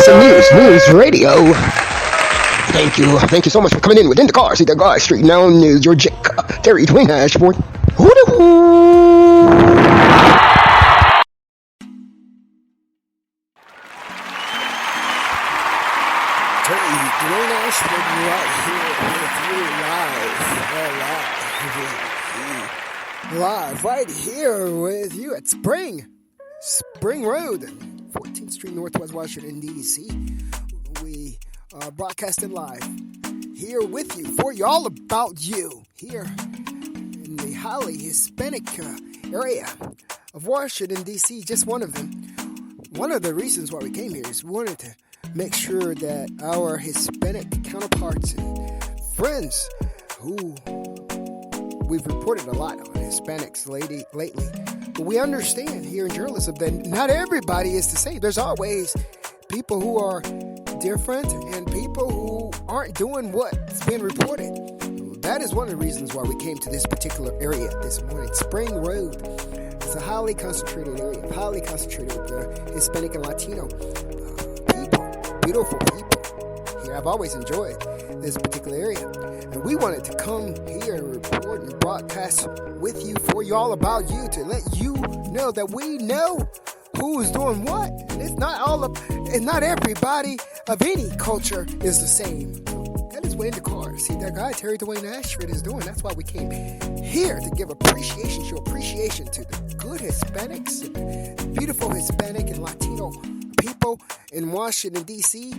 SNNEWS Radio. Thank you so much for coming in with Indacarseat, DatGuY, StreetNOW News, your JIC, Terry Dwayne Ashford. Terry Dwayne Ashford right here with you at Spring Road, 14th Street, Northwest Washington, D.C. We are broadcasting live here with you, for you, all about you, here in the highly Hispanic area of Washington, D.C., just one of them. One of the reasons why we came here is we wanted to make sure that our Hispanic counterparts and friends who we've reported a lot on Hispanics lately, but we understand here in journalism that not everybody is the same. There's always people who are different and people who aren't doing what's been reported. That is one of the reasons why we came to this particular area this morning. Spring Road. It's a highly concentrated area, highly concentrated with Hispanic and Latino people, beautiful people. Here, I've always enjoyed this particular area. And we wanted to come here and report and broadcast with you, for you, all about you, to let you know that we know who's doing what. And it's not everybody of any culture is the same. That is what Indacarseat, that guy Terry Dwayne Ashford is doing. That's why we came here, to give appreciation, show appreciation to the good Hispanics, and beautiful Hispanic and Latino people in Washington, D.C.,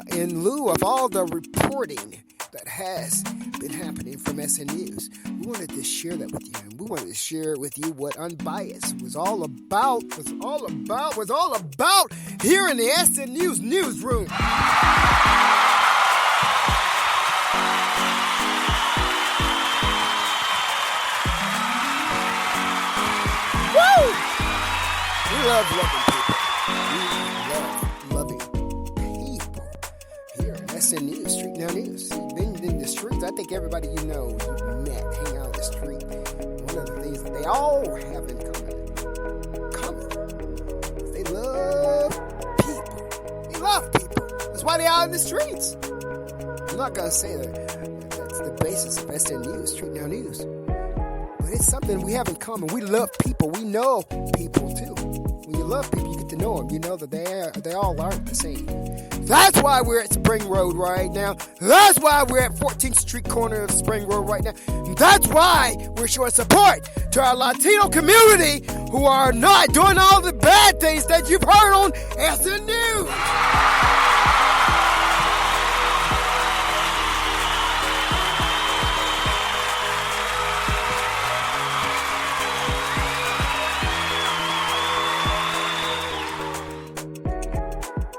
in lieu of all the reporting that has been happening from SNNEWS. We wanted to share that with you, and we wanted to share with you what Unbiased was all about here in the SNNEWS newsroom. Woo! We love loving people. We love loving people here in SNNEWS, StreetNOW News. Been in the streets. I think everybody you know, you've met, hang out on the street. One of the things that they all have in common is they love people. They love people. That's why they're out in the streets. I'm not going to say that that's the basis of SNNEWS, StreetNOW News. But it's something we have in common. We love people. We know people too. When you love people, you get to know them. You know that they all aren't the same. That's why we're at Spring Road right now. That's why we're at 14th Street corner of Spring Road right now. That's why we're showing support to our Latino community who are not doing all the bad things that you've heard on SNNEWS.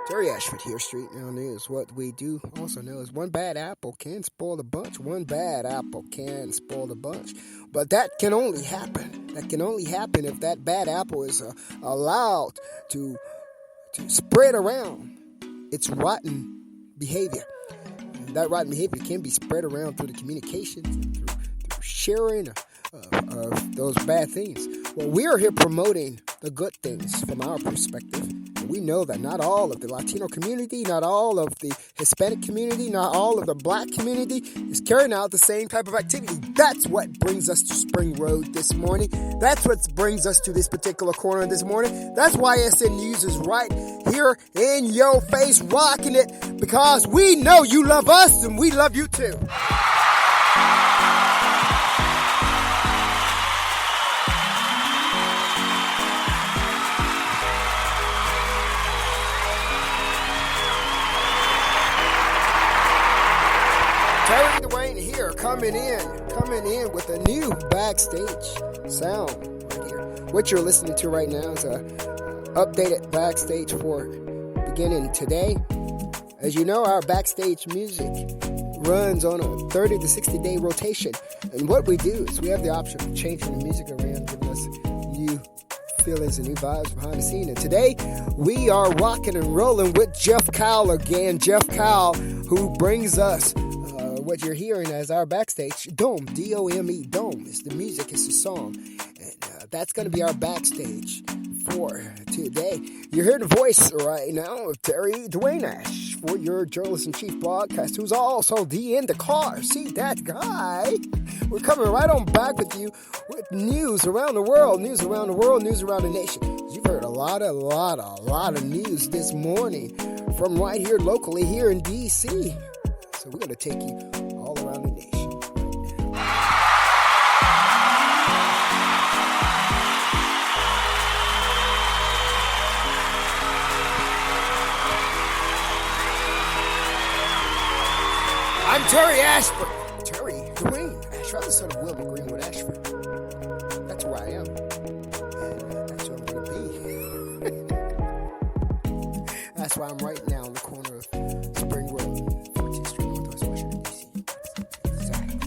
Terry Ashford here, StreetNOW News. What we do also know is one bad apple can spoil the bunch. One bad apple can spoil the bunch. But that can only happen. That can only happen if that bad apple is allowed to spread around its rotten behavior. And that rotten behavior can be spread around through the communications, through sharing of those bad things. Well, we are here promoting the good things from our perspective. We know that not all of the Latino community, not all of the Hispanic community, not all of the Black community is carrying out the same type of activity. That's what brings us to Spring Road this morning. That's what brings us to this particular corner this morning. That's why SNNEWS is right here in your face, rocking it, because we know you love us and we love you too. Terry Dwayne here, coming in with a new backstage sound right here. What you're listening to right now is a updated backstage for beginning today. As you know, our backstage music runs on a 30 to 60 day rotation. And what we do is we have the option of changing the music around, giving us new feelings and new vibes behind the scene. And today, we are rocking and rolling with Jeff Kyle again. Jeff Kyle, who brings us what you're hearing as our backstage Dome, D-O-M-E, Dome. It's the music, it's the song. And that's going to be our backstage for today. You're hearing the voice right now of Terry Dwayne Ashford, your journalist-in-chief broadcast, who's also the Indacarseat, DatGuY. We're coming right on back with you with news around the world, news around the nation. You've heard a lot of news this morning from right here locally here in D.C. So we're going to take you all around the nation. I'm Terry Ashford. Terry Dwayne Ashford. I'm the son of Wilma Greenwood Ashford. That's who I am. And that's who I'm going to be. That's why I'm right now on the corner of Spring Road, 14th Street, Northwest Washington, D.C. Exactly.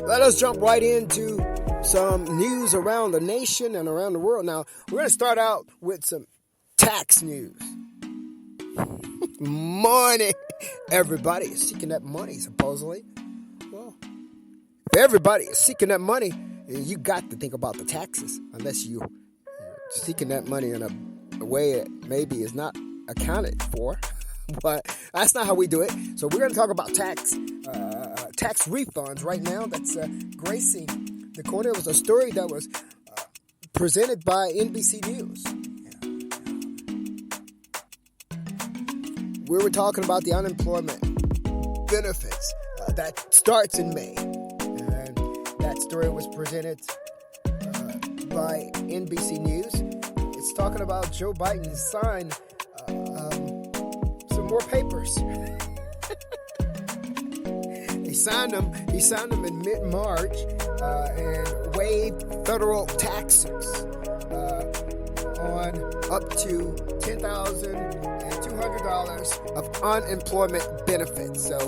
Let us jump right into some news around the nation and around the world. Now, we're going to start out with some tax news. Money. Everybody is seeking that money, supposedly. Well, if everybody is seeking that money, you got to think about the taxes, unless you're seeking that money in a way it maybe is not accounted for. But that's not how we do it. So we're going to talk about tax refunds right now. That's gracing the corner. It was a story that was presented by NBC News. We were talking about the unemployment benefits that starts in May. And that story was presented by NBC News. It's talking about Joe Biden signed some more papers. He signed them in mid-March and waived federal taxes on up to $10,200 of unemployment benefits. So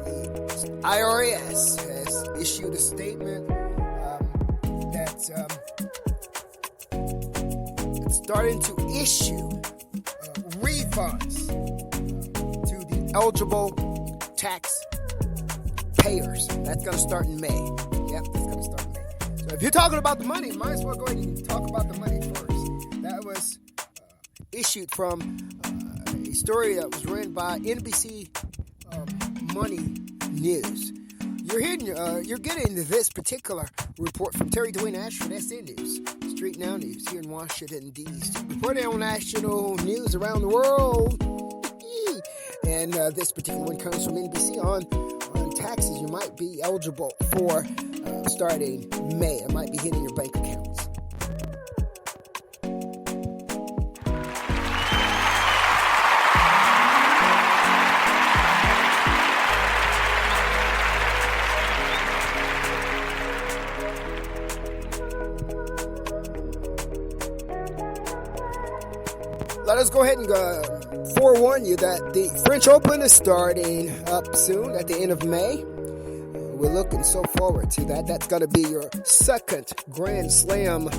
the IRS has issued a statement that it's starting to issue refunds to the eligible tax payers. That's going to start in May. Yep, that's going to start in May. So if you're talking about the money, might as well go ahead and talk about the money first. That was issued from a story that was written by NBC Money News. You're getting this particular report from Terry Dwayne Ashford, SNNEWS, StreetNOW News here in Washington, D.C. Reporting on national news around the world. And this particular one comes from NBC on taxes you might be eligible for starting May. It might be hitting your bank accounts. Let us go ahead and forewarn you that the French Open is starting up soon at the end of May. We're looking so forward to that. That's going to be your second Grand Slam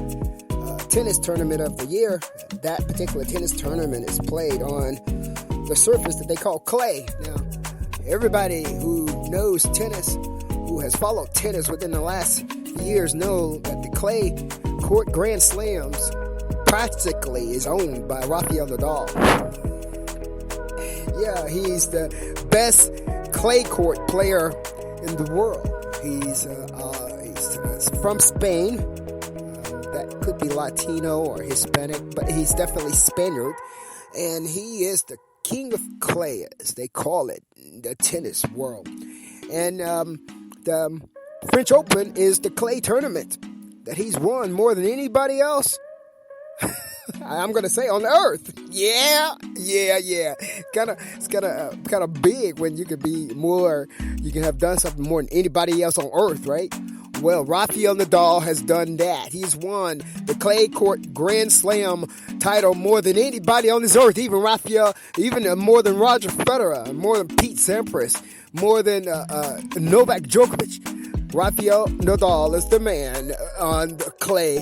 tennis tournament of the year. That particular tennis tournament is played on the surface that they call clay. Now, everybody who knows tennis, who has followed tennis within the last few years, know that the clay court Grand Slams practically is owned by Rafael Nadal. Yeah, he's the best clay court player in the world. He's from Spain. That could be Latino or Hispanic, but he's definitely Spaniard. And he is the king of clay, as they call it in the tennis world. And the French Open is the clay tournament that he's won more than anybody else. I'm gonna say on earth. Yeah. It's kind of big when you can have done something more than anybody else on earth, right? Well, Rafael Nadal has done that. He's won the clay court Grand Slam title more than anybody on this earth, even Rafael, even more than Roger Federer, more than Pete Sampras, more than Novak Djokovic. Rafael Nadal is the man on the clay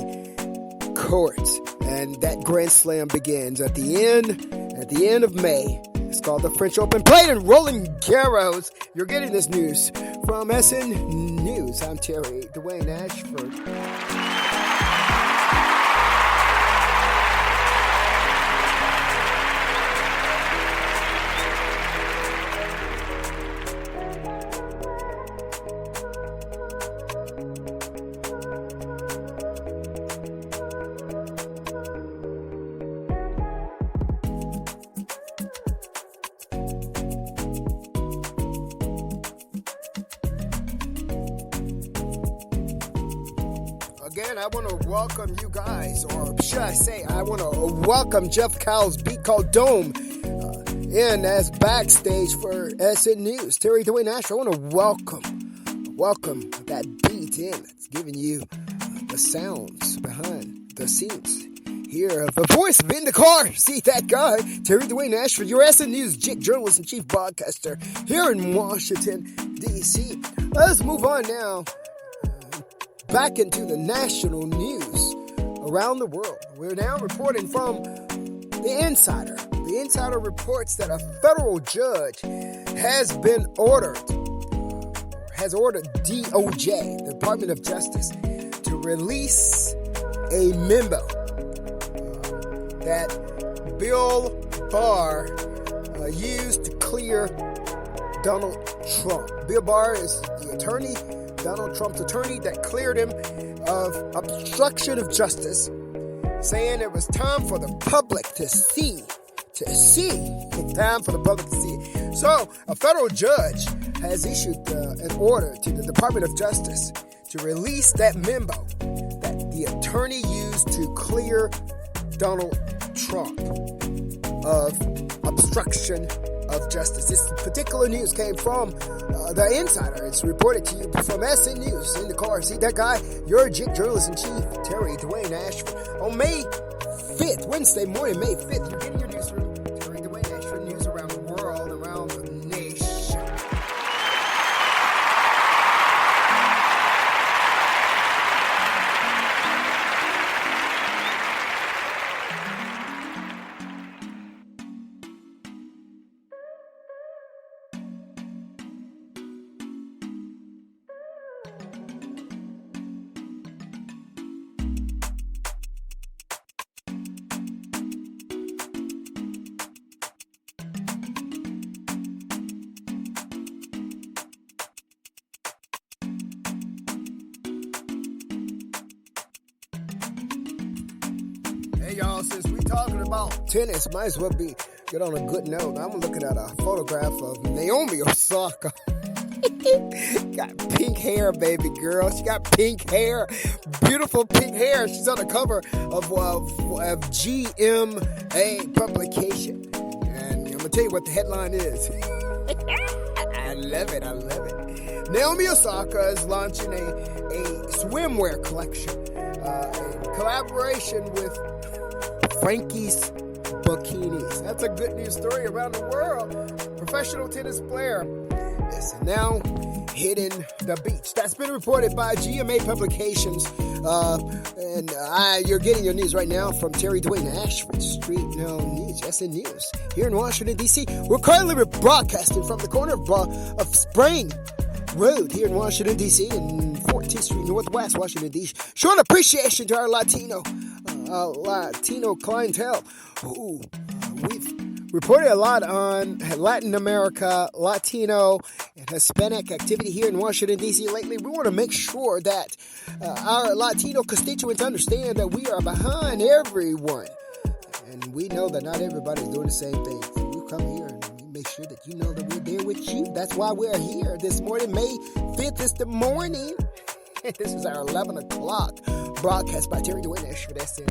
court, and that Grand Slam begins at the end of May. It's called the French Open, played in Roland Garros. You're getting this news from SN News. I'm Terry Dwayne Ashford. Again, I want to welcome you guys, or should I say, I want to welcome Jeff Cowell's beat called Dome in as backstage for SN News. Terry Dwayne Ashford, I want to welcome that beat in. It's giving you the sounds behind the scenes. Here, the voice of Indacarseat, that guy, Terry Dwayne Ashford, your SN News JIC journalist and chief broadcaster here in Washington, D.C. Let's move on now. Back into the national news around the world. We're now reporting from The Insider. The Insider reports that a federal judge has ordered DOJ, the Department of Justice, to release a memo that Bill Barr used to clear Donald Trump. Bill Barr is the attorney, Donald Trump's attorney, that cleared him of obstruction of justice, saying it was time for the public to see. Time for the public to see. So, a federal judge has issued an order to the Department of Justice to release that memo that the attorney used to clear Donald Trump of obstruction of justice. This particular news came from The Insider. It's reported to you from SN News Indacarseat. That guy, your JIC journalist in chief, Terry Dwayne Ashford. On May 5th, Wednesday morning, May 5th, you're getting your news from Terry Dwayne Ashford. News around the world, around the nation. Hey y'all, since we talking about tennis, might as well get on a good note. I'm looking at a photograph of Naomi Osaka. Got pink hair, baby girl. She got pink hair, beautiful pink hair. She's on the cover of GMA publication, and I'm gonna tell you what the headline is. I love it. Naomi Osaka is launching a swimwear collection in collaboration with Frankie's Bikinis. That's a good news story around the world. Professional tennis player is now hitting the beach. That's been reported by GMA Publications. And you're getting your news right now from Terry Dwayne Ashford, StreetNOW News, SN News, here in Washington, D.C. We're currently broadcasting from the corner of Spring Road here in Washington, D.C. and 14th Street Northwest, Washington, D.C. Showing appreciation to our Latino clientele. We've reported a lot on Latin America, Latino, and Hispanic activity here in Washington, D.C. lately. We want to make sure that our Latino constituents understand that we are behind everyone. And we know that not everybody's doing the same thing. So we come here and we make sure that you know that we're there with you. That's why we're here this morning. May 5th is the morning. This is our 11 o'clock broadcast by Terry Dwayne Ashford, SN